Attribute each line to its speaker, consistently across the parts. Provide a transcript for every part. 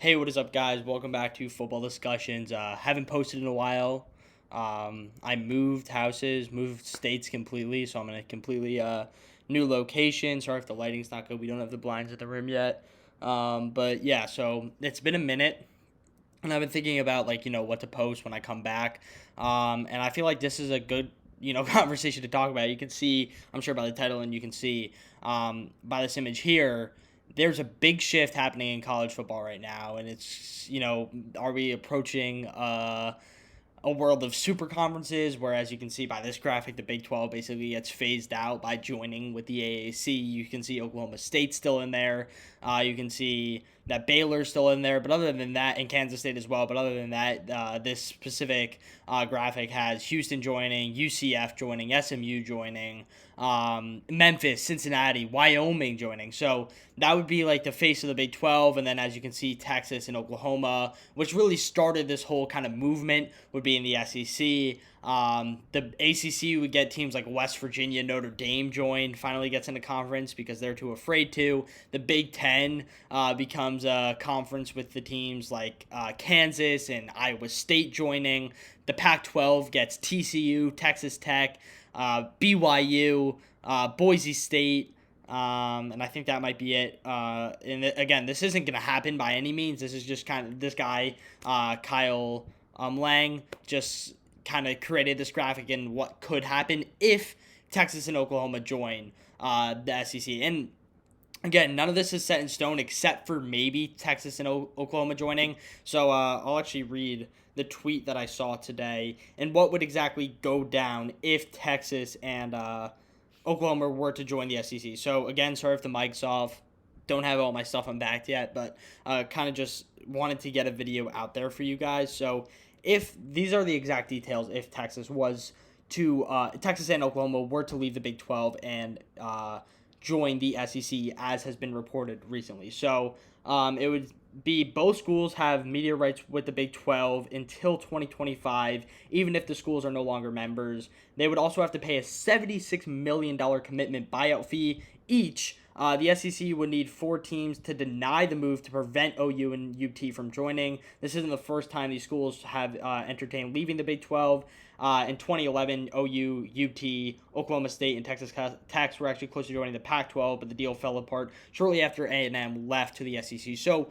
Speaker 1: Hey, what is up, guys? Welcome back to Football Discussions. Haven't posted in a while. I moved houses, moved states completely, so I'm in a completely new location. Sorry if the lighting's not good. We don't have the blinds in the room yet. But yeah, so it's been a minute, and I've been thinking about what to post when I come back. And I feel like this is a good conversation to talk about. You can see, I'm sure by the title, and you can see by this image here, there's a big shift happening in college football right now, and it's are we approaching a world of super conferences, where, as you can see by this graphic, the Big 12 basically gets phased out by joining with the AAC. You can see Oklahoma State still in there. You can see that Baylor's still in there, but other than that, and Kansas State as well. But other than that, this specific graphic has Houston joining, UCF joining, SMU joining, Memphis, Cincinnati, Wyoming joining. So that would be like the face of the Big 12. And then, as you can see, Texas and Oklahoma, which really started this whole kind of movement, would be in the SEC. The ACC would get teams like West Virginia, Notre Dame finally gets into conference because they're too afraid to. The Big Ten becomes a conference with the teams like Kansas and Iowa State joining. The Pac-12 gets TCU, Texas Tech, BYU, Boise State, and I think that might be it. And again, this isn't going to happen by any means. This is just kind of this guy, Kyle Lang, just kind of created this graphic and what could happen if Texas and Oklahoma join the SEC. And again, none of this is set in stone except for maybe Texas and Oklahoma joining. So I'll actually read the tweet that I saw today and what would exactly go down if Texas and Oklahoma were to join the SEC. So again, sorry if the mic's off. Don't have all my stuff unbacked yet, but kind of just wanted to get a video out there for you guys. So if these are the exact details, if Texas and Oklahoma were to leave the Big 12 and join the SEC, as has been reported recently. So it would be both schools have media rights with the Big 12 until 2025, even if the schools are no longer members. They would also have to pay a $76 million commitment buyout fee each. The SEC would need 4 teams to deny the move to prevent OU and UT from joining. This isn't the first time these schools have entertained leaving the Big 12. In 2011, OU, UT, Oklahoma State, and Texas Tech were actually close to joining the Pac-12, but the deal fell apart shortly after A&M left to the SEC. So,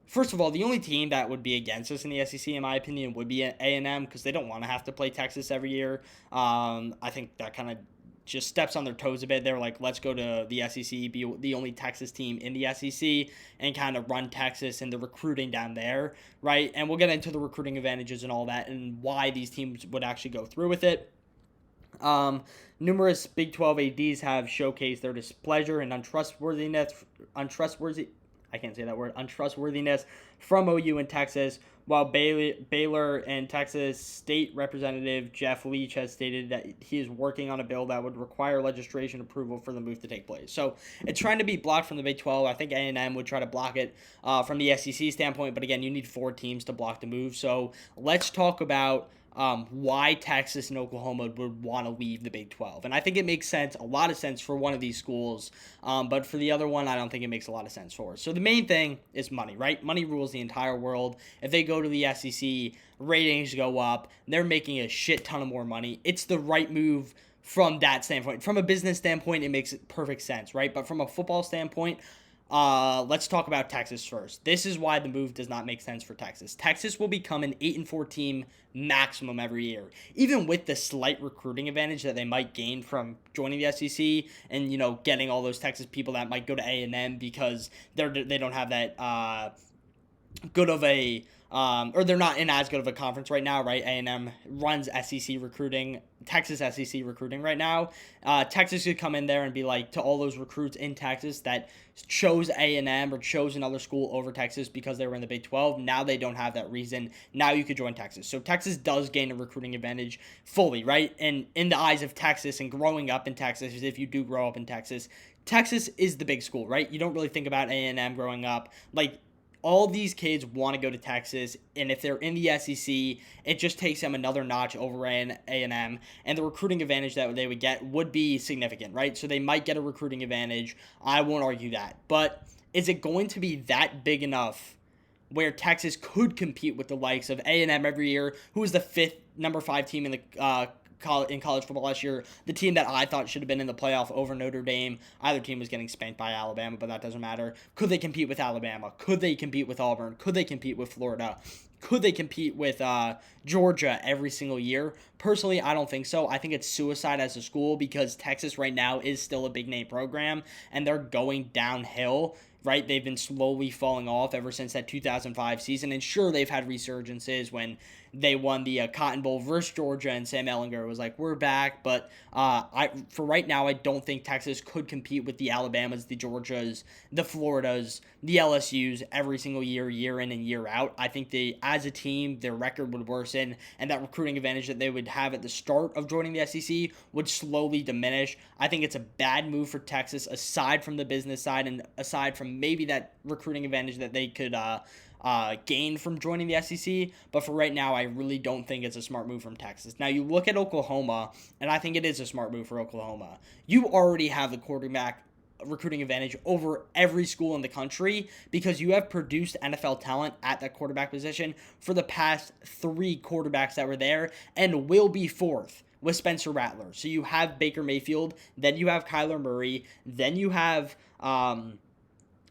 Speaker 1: first of all, the only team that would be against us in the SEC, in my opinion, would be A&M because they don't want to have to play Texas every year. I think that kind of just steps on their toes a bit. They're like, let's go to the SEC, be the only Texas team in the SEC, and kind of run Texas and the recruiting down there, right? And we'll get into the recruiting advantages and all that and why these teams would actually go through with it. Numerous Big 12 ADs have showcased their displeasure and untrustworthiness from OU and Texas, while Baylor and Texas State Representative Jeff Leach has stated that he is working on a bill that would require legislation approval for the move to take place. So it's trying to be blocked from the Big 12. I think A&M would try to block it from the SEC standpoint, but again, you need 4 teams to block the move. So let's talk about why Texas and Oklahoma would want to leave the Big 12. And I think it makes sense, a lot of sense for one of these schools, but for the other one, I don't think it makes a lot of sense for. So the main thing is money, right? Money rules the entire world. If they go to the SEC, ratings go up, they're making a shit ton of more money. It's the right move from that standpoint. From a business standpoint, it makes perfect sense, right? But from a football standpoint, let's talk about Texas first. This is why the move does not make sense for Texas. Texas will become an 8-4 team maximum every year, even with the slight recruiting advantage that they might gain from joining the SEC and getting all those Texas people that might go to A&M because they don't have that good of a or they're not in as good of a conference right now, right? A&M runs SEC recruiting, Texas SEC recruiting right now. Texas could come in there and be like to all those recruits in Texas that chose A&M or chose another school over Texas because they were in the Big 12. Now they don't have that reason. Now you could join Texas. So Texas does gain a recruiting advantage fully, right? And in the eyes of Texas and growing up in Texas, if you do grow up in Texas, Texas is the big school, right? You don't really think about A&M growing up. Like, all these kids want to go to Texas, and if they're in the SEC, it just takes them another notch over A&M, and the recruiting advantage that they would get would be significant, right? So they might get a recruiting advantage. I won't argue that. But is it going to be that big enough where Texas could compete with the likes of A&M every year, who was the number 5 team in the in college football last year, the team that I thought should have been in the playoff over Notre Dame. Either team was getting spanked by Alabama, but that doesn't matter. Could they compete with Alabama? Could they compete with Auburn? Could they compete with Florida? Could they compete with Georgia every single year? Personally, I don't think so. I think it's suicide as a school because Texas right now is still a big name program and they're going downhill. Right, they've been slowly falling off ever since that 2005 season, and sure, they've had resurgences when they won the Cotton Bowl versus Georgia, and Sam Ehlinger was like, "We're back." But for right now, I don't think Texas could compete with the Alabamas, the Georgias, the Floridas, the LSU's every single year, year in and year out. I think as a team, their record would worsen, and that recruiting advantage that they would have at the start of joining the SEC would slowly diminish. I think it's a bad move for Texas, aside from the business side and aside from maybe that recruiting advantage that they could gain from joining the SEC. But for right now, I really don't think it's a smart move from Texas. Now, you look at Oklahoma, and I think it is a smart move for Oklahoma. You already have the quarterback recruiting advantage over every school in the country because you have produced NFL talent at that quarterback position for the past 3 quarterbacks that were there and will be 4th with Spencer Rattler. So you have Baker Mayfield, then you have Kyler Murray, then you have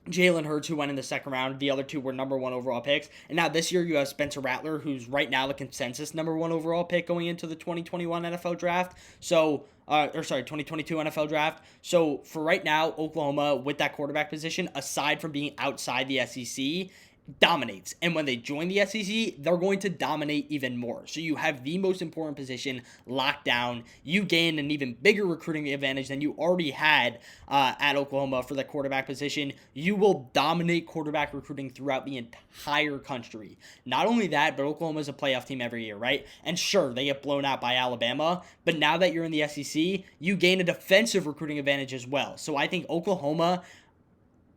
Speaker 1: Jalen Hurts, who went in the second round. The other 2 were number 1 overall picks. And now this year you have Spencer Rattler, who's right now the consensus number 1 overall pick going into the 2021 NFL draft. 2022 NFL draft. So for right now, Oklahoma, with that quarterback position, aside from being outside the SEC, dominates. And when they join the SEC, they're going to dominate even more. So you have the most important position locked down. You gain an even bigger recruiting advantage than you already had at Oklahoma for the quarterback position. You will dominate quarterback recruiting throughout the entire country. Not only that, but Oklahoma is a playoff team every year, right? And sure, they get blown out by Alabama, but now that you're in the SEC, you gain a defensive recruiting advantage as well. So I think Oklahoma,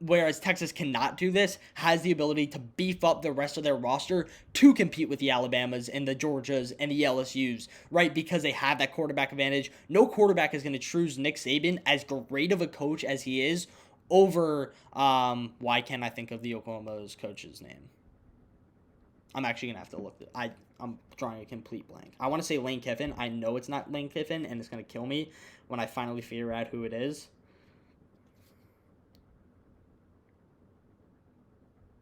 Speaker 1: whereas Texas cannot do this, has the ability to beef up the rest of their roster to compete with the Alabamas and the Georgias and the LSUs, right? Because they have that quarterback advantage. No quarterback is going to choose Nick Saban, as great of a coach as he is, over, why can't I think of the Oklahoma's coach's name? I'm actually going to have to look. I'm drawing a complete blank. I want to say Lane Kiffin. I know it's not Lane Kiffin, and it's going to kill me when I finally figure out who it is.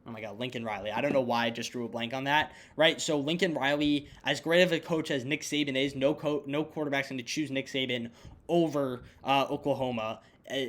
Speaker 1: Oh my God, Lincoln Riley. I don't know why I just drew a blank on that, right? So Lincoln Riley, as great of a coach as Nick Saban is, no quarterback's going to choose Nick Saban over Oklahoma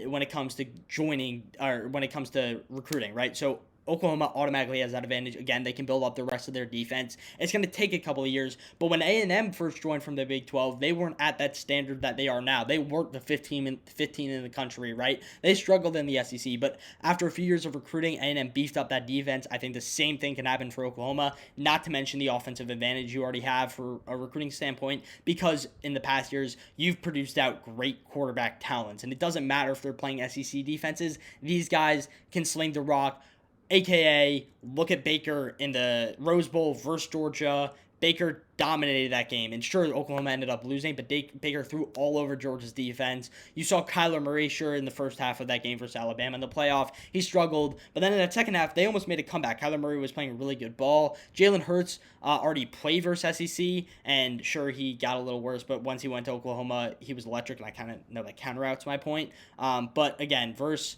Speaker 1: when it comes to when it comes to recruiting, right? So Oklahoma automatically has that advantage. Again, they can build up the rest of their defense. It's going to take a couple of years, but when A&M first joined from the Big 12, they weren't at that standard that they are now. They weren't the 15 in the country, right? They struggled in the SEC, but after a few years of recruiting, A&M beefed up that defense. I think the same thing can happen for Oklahoma, not to mention the offensive advantage you already have for a recruiting standpoint, because in the past years, you've produced out great quarterback talents, and it doesn't matter if they're playing SEC defenses. These guys can sling the rock. AKA, look at Baker in the Rose Bowl versus Georgia. Baker dominated that game. And sure, Oklahoma ended up losing, but Baker threw all over Georgia's defense. You saw Kyler Murray, sure, in the first half of that game versus Alabama in the playoff. He struggled. But then in the second half, they almost made a comeback. Kyler Murray was playing a really good ball. Jalen Hurts already played versus SEC, and sure, he got a little worse. But once he went to Oklahoma, he was electric, and I kind of know that counter-outs my point. But again, versus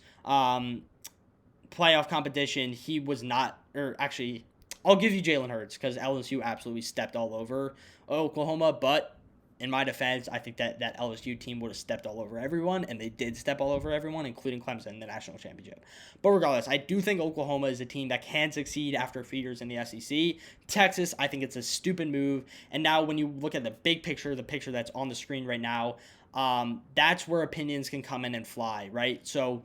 Speaker 1: playoff competition, he was not, or actually, I'll give you Jalen Hurts because LSU absolutely stepped all over Oklahoma, but in my defense, I think that LSU team would have stepped all over everyone, and they did step all over everyone, including Clemson in the national championship. But regardless, I do think Oklahoma is a team that can succeed after a few years in the SEC. Texas, I think it's a stupid move, and now when you look at the big picture, the picture that's on the screen right now, that's where opinions can come in and fly, right? So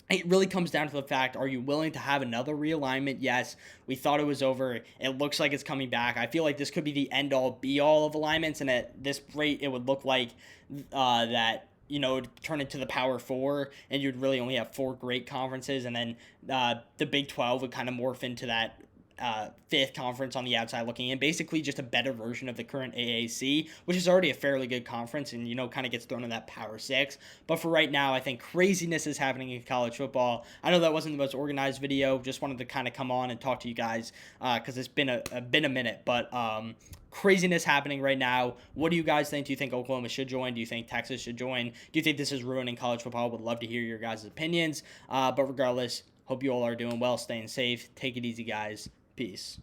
Speaker 1: it really comes down to the fact, are you willing to have another realignment? Yes, we thought it was over. It looks like it's coming back. I feel like this could be the end-all, be-all of alignments, and at this rate, it would look like that, it would turn into the Power Four, and you'd really only have 4 great conferences, and then the Big 12 would kind of morph into that fifth conference on the outside looking in, basically just a better version of the current AAC, which is already a fairly good conference and, kind of gets thrown in that Power Six. But for right now, I think craziness is happening in college football. I know that wasn't the most organized video, just wanted to kind of come on and talk to you guys because it's been a minute, but craziness happening right now. What do you guys think? Do you think Oklahoma should join? Do you think Texas should join? Do you think this is ruining college football? Would love to hear your guys' opinions. But regardless, hope you all are doing well, staying safe. Take it easy, guys. Peace.